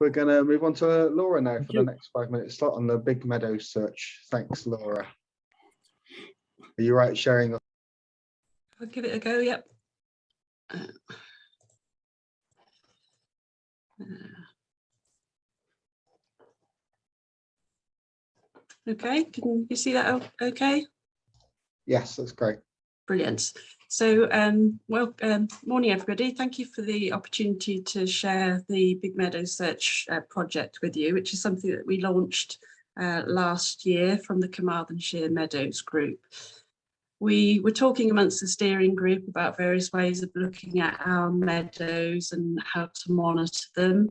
we're going to move on to Laura now Thank for you. the next 5 minutes slot on the Big Meadow search. Thanks, Laura. Are you right sharing? I'll give it a go, yep. Okay, can you see that okay? Yes, that's great. Brilliant. So, morning everybody. Thank you for the opportunity to share the Big Meadow Search project with you, which is something that we launched last year from the Carmarthenshire Meadows group. We were talking amongst the steering group about various ways of looking at our meadows and how to monitor them.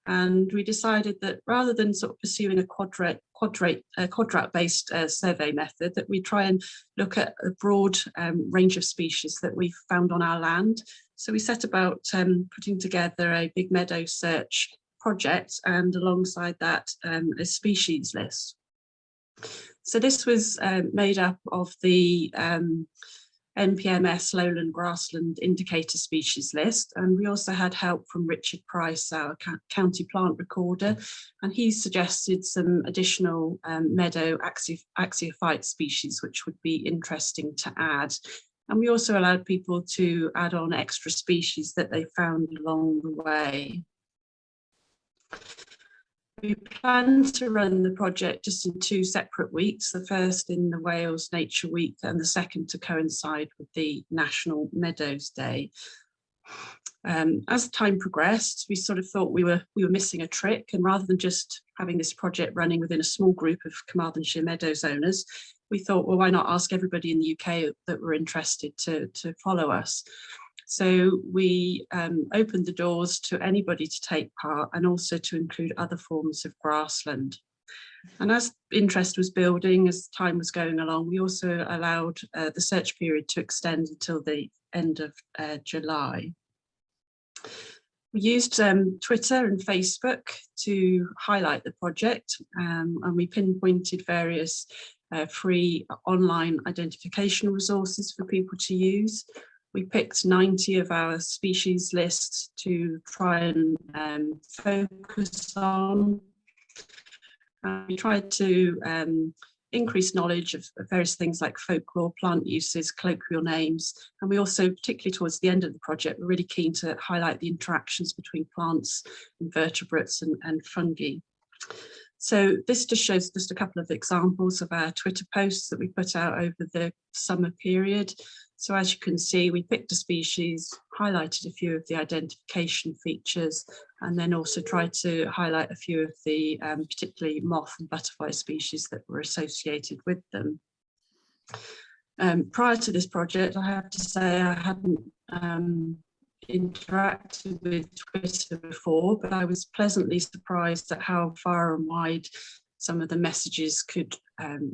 And we decided that rather than sort of pursuing a quadrat-based survey method, that we try and look at a broad range of species that we've found on our land. So we set about putting together a Big Meadow Search project, and alongside that a species list. So this was made up of the NPMS lowland grassland indicator species list, and we also had help from Richard Price, our county plant recorder, and he suggested some additional meadow axiophyte species which would be interesting to add. And we also allowed people to add on extra species that they found along the way. We plan to run the project just in 2 separate weeks, the first in the Wales Nature Week and the second to coincide with the National Meadows Day. As time progressed, we sort of thought we were missing a trick, and rather than just having this project running within a small group of Carmarthenshire Meadows owners, we thought, well, why not ask everybody in the UK that were interested to follow us? So we opened the doors to anybody to take part, and also to include other forms of grassland. And as interest was building, as time was going along, we also allowed the search period to extend until the end of July. We used Twitter and Facebook to highlight the project, and we pinpointed various free online identification resources for people to use. We picked 90 of our species lists to try and focus on. We tried to increase knowledge of various things like folklore, plant uses, colloquial names, and we also, particularly towards the end of the project, were really keen to highlight the interactions between plants, invertebrates and fungi. So this just shows just a couple of examples of our Twitter posts that we put out over the summer period. So as you can see, we picked a species, highlighted a few of the identification features, and then also tried to highlight a few of the particularly moth and butterfly species that were associated with them. Prior to this project, I have to say I hadn't interacted with Twitter before, but I was pleasantly surprised at how far and wide some of the messages could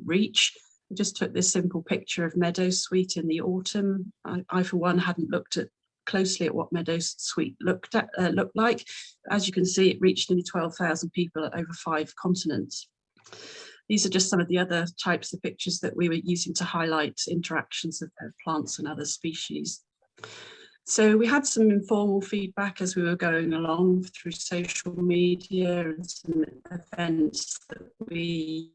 reach. I just took this simple picture of meadowsweet in the autumn. I for one hadn't looked closely at what meadowsweet looked like. As you can see, it reached nearly 12,000 people at over 5 continents. These are just some of the other types of pictures that we were using to highlight interactions of plants and other species. So we had some informal feedback as we were going along through social media and some events that we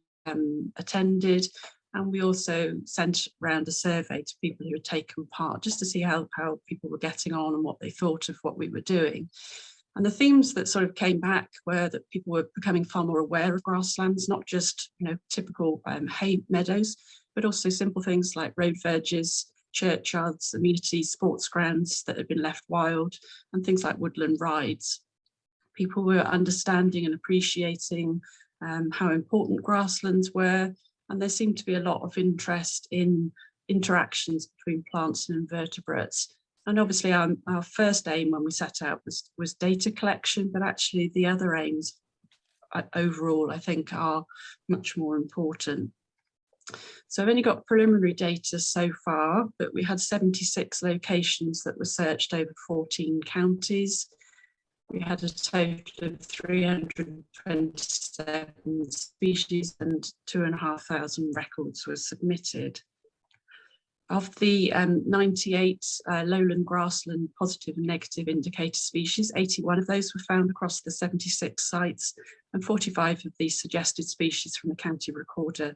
attended. And we also sent around a survey to people who had taken part, just to see how people were getting on and what they thought of what we were doing. And the themes that sort of came back were that people were becoming far more aware of grasslands, not just typical hay meadows, but also simple things like road verges, churchyards, amenities, sports grounds that had been left wild, and things like woodland rides. People were understanding and appreciating how important grasslands were, and there seemed to be a lot of interest in interactions between plants and invertebrates. And obviously our first aim when we set out was data collection, but actually the other aims overall I think are much more important. So I've only got preliminary data so far, but we had 76 locations that were searched over 14 counties. We had a total of 327 species and 2,500 records were submitted. Of the 98 lowland grassland positive and negative indicator species, 81 of those were found across the 76 sites, and 45 of these suggested species from the county recorder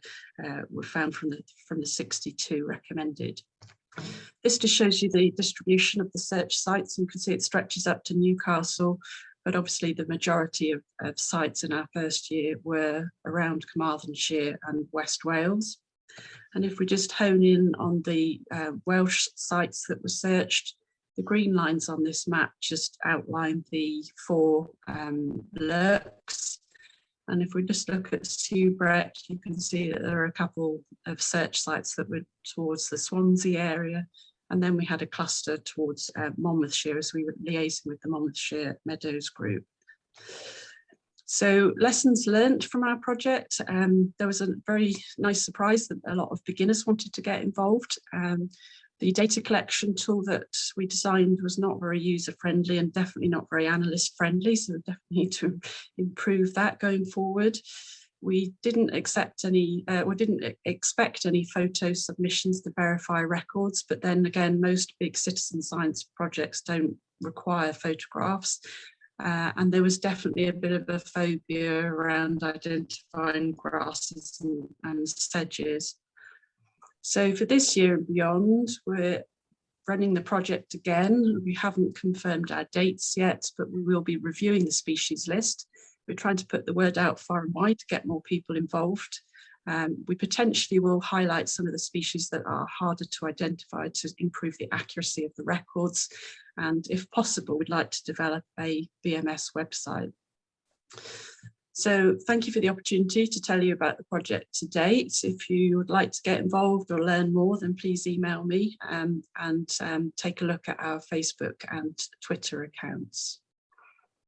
were found from the 62 recommended. This just shows you the distribution of the search sites. You can see it stretches up to Newcastle, but obviously the majority of sites in our first year were around Carmarthenshire and West Wales. And if we just hone in on the Welsh sites that were searched, the green lines on this map just outline the 4 lurks. And if we just look at Soubrette, you can see that there are a couple of search sites that were towards the Swansea area. And then we had a cluster towards Monmouthshire as we were liaising with the Monmouthshire Meadows group. So lessons learned from our project. There was a very nice surprise that a lot of beginners wanted to get involved. The data collection tool that we designed was not very user-friendly and definitely not very analyst-friendly, so we definitely need to improve that going forward. We didn't expect any photo submissions to verify records, but then again, most big citizen science projects don't require photographs. And there was definitely a bit of a phobia around identifying grasses and sedges. So for this year and beyond, we're running the project again. We haven't confirmed our dates yet, but we will be reviewing the species list. We're trying to put the word out far and wide to get more people involved. We potentially will highlight some of the species that are harder to identify to improve the accuracy of the records. And if possible, we'd like to develop a BMS website. So thank you for the opportunity to tell you about the project to date. If you would like to get involved or learn more, then please email me and take a look at our Facebook and Twitter accounts.